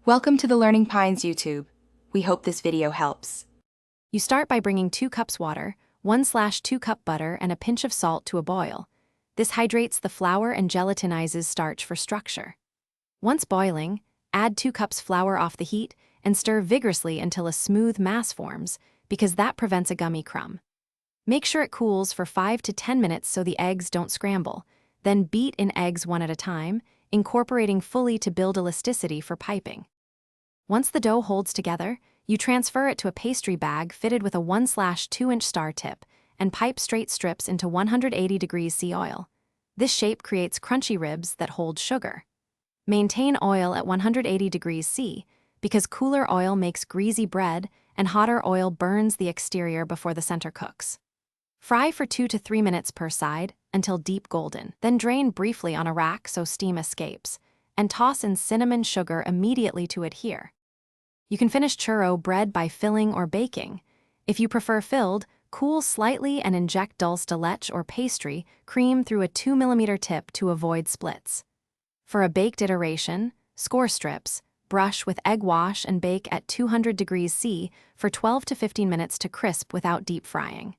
Welcome to the Learning Pines YouTube. We hope this video helps. You start by bringing 2 cups water, 1/2 cup butter, and a pinch of salt to a boil. This hydrates the flour and gelatinizes starch for structure. Once boiling, add 2 cups flour off the heat and stir vigorously until a smooth mass forms, because that prevents a gummy crumb. Make sure it cools for 5 to 10 minutes so the eggs don't scramble. Then beat in eggs one at a time, incorporating fully to build elasticity for piping. Once the dough holds together, you transfer it to a pastry bag fitted with a 1/2-inch star tip and pipe straight strips into 180 degrees C oil. This shape creates crunchy ribs that hold sugar. Maintain oil at 180 degrees C because cooler oil makes greasy bread and hotter oil burns the exterior before the center cooks. Fry for 2 to 3 minutes per side until deep golden, then drain briefly on a rack so steam escapes, and toss in cinnamon sugar immediately to adhere. You can finish churro bread by filling or baking. If you prefer filled, cool slightly and inject dulce de leche or pastry cream through a 2mm tip to avoid splits. For a baked iteration, score strips, brush with egg wash and bake at 200 degrees C for 12 to 15 minutes to crisp without deep frying.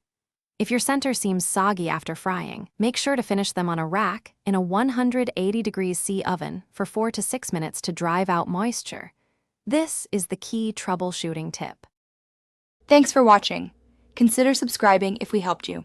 If your center seems soggy after frying, make sure to finish them on a rack in a 180 degrees C oven for 4 to 6 minutes to drive out moisture. This is the key troubleshooting tip. Thanks for watching. Consider subscribing if we helped you.